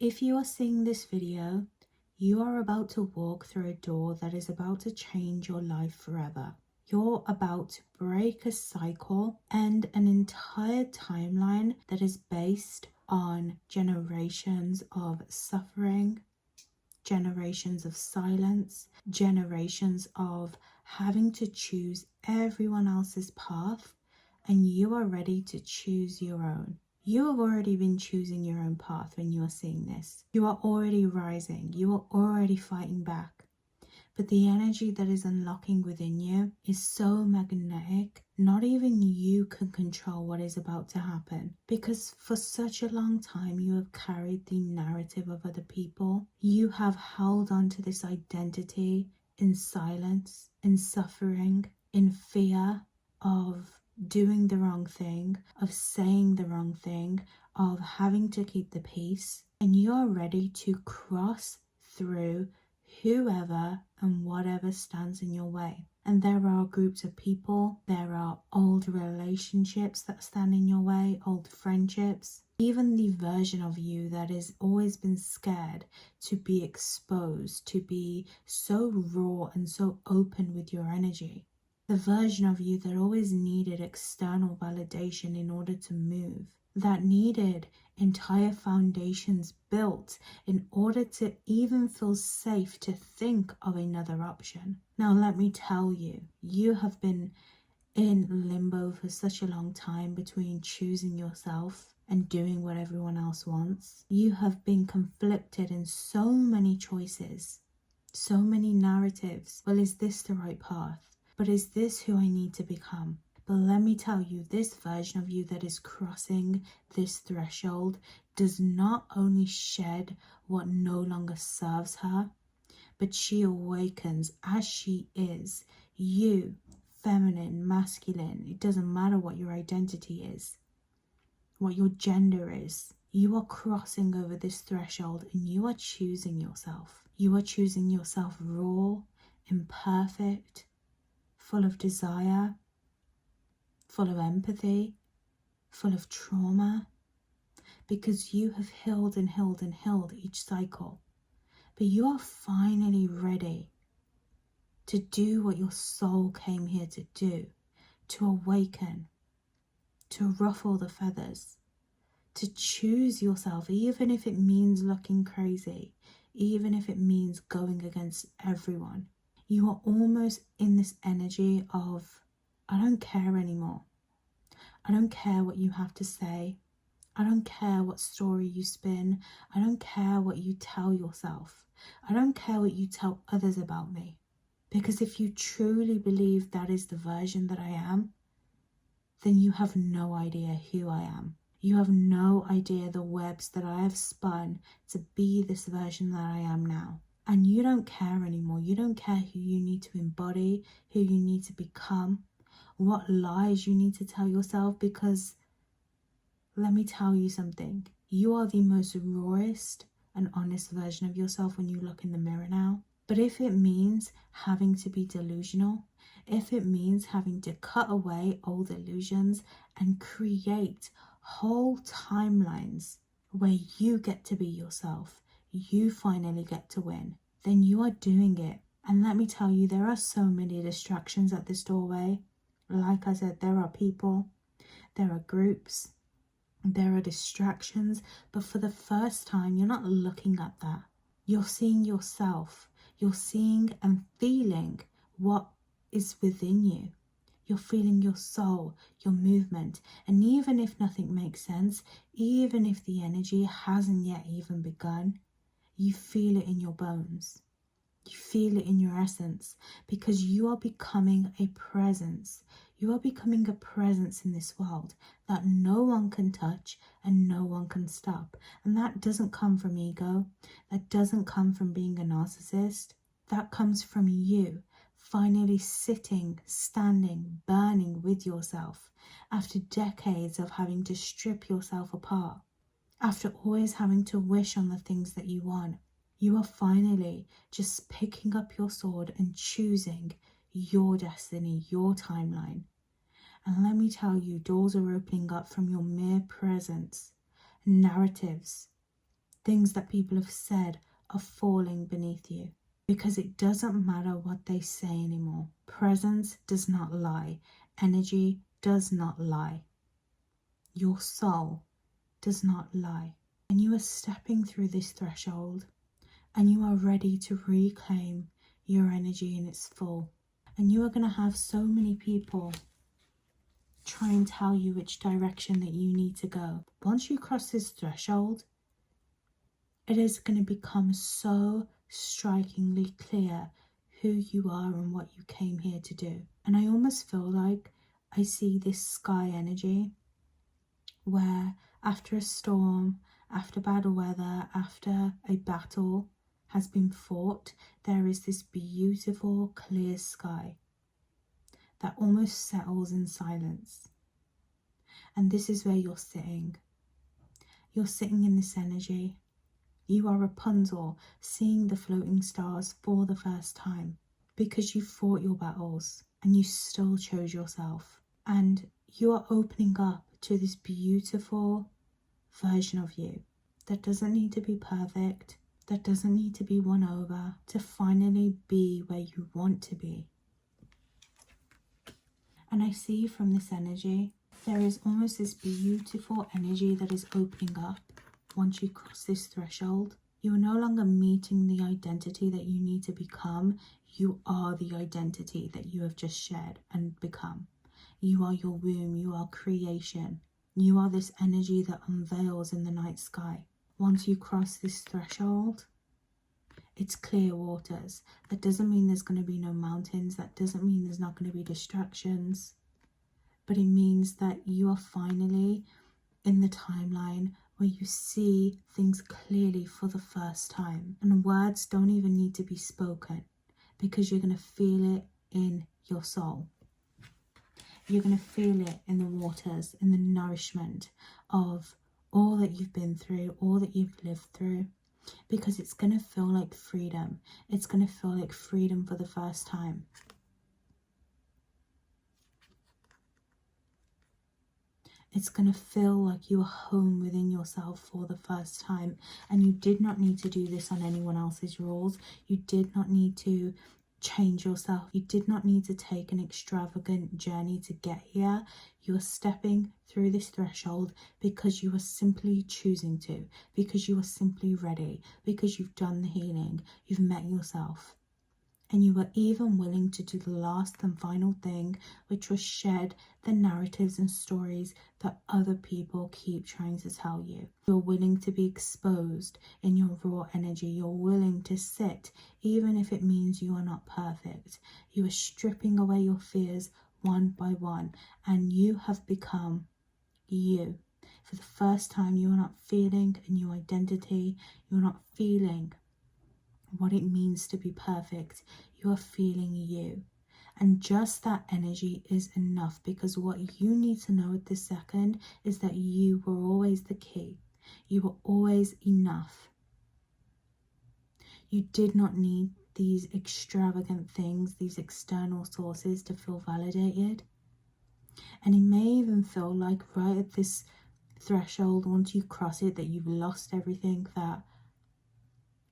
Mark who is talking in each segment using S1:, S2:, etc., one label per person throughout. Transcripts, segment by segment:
S1: If you are seeing this video, you are about to walk through a door that is about to change your life forever. You're about to break a cycle and an entire timeline that is based on generations of suffering, generations of silence, generations of having to choose everyone else's path, and you are ready to choose your own. You have already been choosing your own path when you are seeing this. You are already rising. You are already fighting back. But the energy that is unlocking within you is so magnetic, not even you can control what is about to happen. Because for such a long time, you have carried the narrative of other people. You have held on to this identity in silence, in suffering, in fear of doing the wrong thing, of saying the wrong thing, of having to keep the peace. And you are ready to cross through whoever and whatever stands in your way. And there are groups of people, there are old relationships that stand in your way, old friendships, even the version of you that has always been scared to be exposed, to be so raw and so open with your energy. The version of you that always needed external validation in order to move, that needed entire foundations built in order to even feel safe to think of another option. Now let me tell you, you have been in limbo for such a long time between choosing yourself and doing what everyone else wants. You have been conflicted in so many choices, so many narratives. Well, is this the right path? But is this who I need to become? But let me tell you, this version of you that is crossing this threshold does not only shed what no longer serves her, but she awakens as she is. You, feminine, masculine, it doesn't matter what your identity is, what your gender is. You are crossing over this threshold and you are choosing yourself. You are choosing yourself raw, imperfect, full of desire, full of empathy, full of trauma, because you have healed and healed and healed each cycle. But you are finally ready to do what your soul came here to do, to awaken, to ruffle the feathers, to choose yourself, even if it means looking crazy, even if it means going against everyone. You are almost in this energy of, I don't care anymore. I don't care what you have to say. I don't care what story you spin. I don't care what you tell yourself. I don't care what you tell others about me. Because if you truly believe that is the version that I am, then you have no idea who I am. You have no idea the webs that I have spun to be this version that I am now. And you don't care anymore. You don't care who you need to embody, who you need to become, what lies you need to tell yourself, because let me tell you something. You are the most rawest and honest version of yourself when you look in the mirror now. But if it means having to be delusional, if it means having to cut away old illusions and create whole timelines where you get to be yourself, you finally get to win, then you are doing it. And let me tell you, there are so many distractions at this doorway. Like I said, there are people, there are groups, there are distractions, but for the first time, you're not looking at that. You're seeing yourself. You're seeing and feeling what is within you. You're feeling your soul, your movement. And even if nothing makes sense, even if the energy hasn't yet even begun, you feel it in your bones. You feel it in your essence, because you are becoming a presence. You are becoming a presence in this world that no one can touch and no one can stop. And that doesn't come from ego. That doesn't come from being a narcissist. That comes from you finally sitting, standing, burning with yourself after decades of having to strip yourself apart, after always having to wish on the things that you want. You are finally just picking up your sword and choosing your destiny, your timeline. And let me tell you, doors are opening up from your mere presence. Narratives things that people have said are falling beneath you, because it doesn't matter what they say anymore. Presence does not lie. Energy does not lie. Your soul does not lie. And you are stepping through this threshold, and you are ready to reclaim your energy in its full. And you are going to have so many people try and tell you which direction that you need to go. Once you cross this threshold, it is going to become so strikingly clear who you are and what you came here to do. And I almost feel like I see this sky energy where after a storm, after bad weather, after a battle has been fought, there is this beautiful clear sky that almost settles in silence. And this is where you're sitting. You're sitting in this energy. You are Rapunzel, seeing the floating stars for the first time, because you fought your battles and you still chose yourself. And you are opening up to this beautiful version of you that doesn't need to be perfect, that doesn't need to be won over, to finally be where you want to be. And I see from this energy, there is almost this beautiful energy that is opening up. Once you cross this threshold, you are no longer meeting the identity that you need to become. You are the identity that you have just shared and become. You are your womb. You are creation. You are this energy that unveils in the night sky. Once you cross this threshold, it's clear waters. That doesn't mean there's going to be no mountains. That doesn't mean there's not going to be distractions. But it means that you are finally in the timeline where you see things clearly for the first time. And words don't even need to be spoken, because you're going to feel it in your soul. You're going to feel it in the waters, in the nourishment of all that you've been through, all that you've lived through, because it's going to feel like freedom. It's going to feel like freedom for the first time. It's going to feel like you are home within yourself for the first time. And you did not need to do this on anyone else's rules. You did not need to change yourself. You did not need to take an extravagant journey to get here. You are stepping through this threshold because you are simply choosing to, because you are simply ready, because you've done the healing, you've met yourself. And you were even willing to do the last and final thing, which was shed the narratives and stories that other people keep trying to tell you. You're willing to be exposed in your raw energy. You're willing to sit, even if it means you are not perfect. You are stripping away your fears one by one, and you have become you. For the first time, you are not feeling a new identity. You are not feeling what it means to be perfect. You are feeling you. And just that energy is enough, because what you need to know at this second is that you were always the key. You were always enough. You did not need these extravagant things, these external sources to feel validated. And it may even feel like right at this threshold, once you cross it, that you've lost everything, that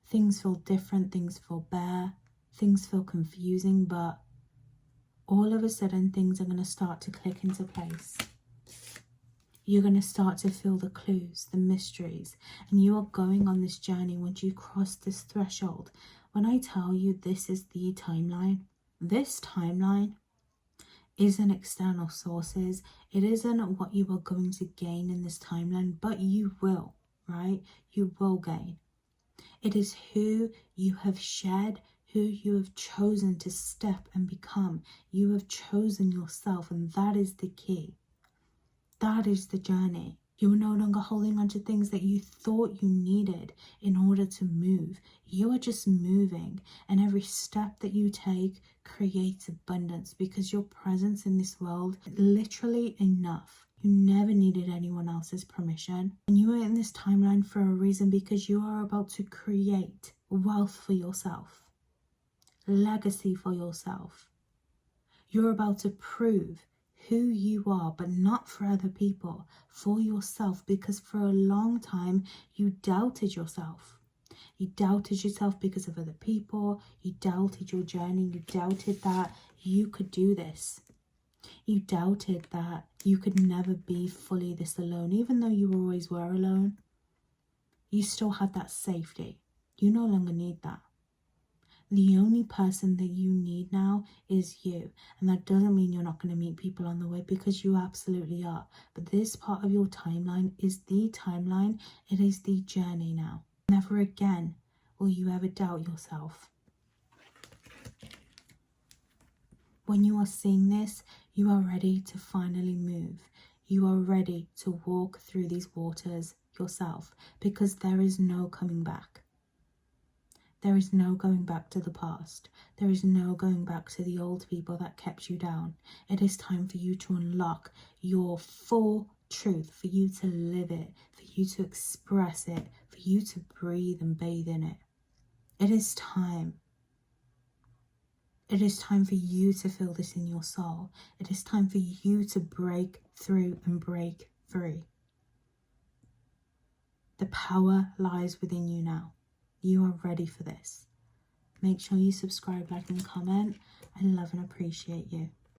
S1: things feel different, things feel bare, things feel confusing, but all of a sudden things are going to start to click into place. You're going to start to feel the clues, the mysteries, and you are going on this journey once you cross this threshold. When I tell you this is the timeline, this timeline isn't external sources. It isn't what you are going to gain in this timeline, but you will, right? You will gain. It is who you have shed, who you have chosen to step and become. You have chosen yourself, and that is the key. That is the journey. You are no longer holding on to things that you thought you needed in order to move. You are just moving, and every step that you take creates abundance, because your presence in this world is literally enough. You never needed anyone else's permission. And you are in this timeline for a reason, because you are about to create wealth for yourself, legacy for yourself. You're about to prove who you are, but not for other people, for yourself, because for a long time you doubted yourself. You doubted yourself because of other people. You doubted your journey. You doubted that you could do this. You doubted that you could never be fully this alone, even though you always were alone. You still had that safety. You no longer need that. The only person that you need now is you. And that doesn't mean you're not going to meet people on the way, because you absolutely are. But this part of your timeline is the timeline. It is the journey now. Never again will you ever doubt yourself. When you are seeing this, you are ready to finally move. You are ready to walk through these waters yourself, because there is no coming back. There is no going back to the past. There is no going back to the old people that kept you down. It is time for you to unlock your full truth, for you to live it, for you to express it, for you to breathe and bathe in it. It is time. It is time for you to feel this in your soul. It is time for you to break through and break free. The power lies within you now. You are ready for this. Make sure you subscribe, like, and comment. I love and appreciate you.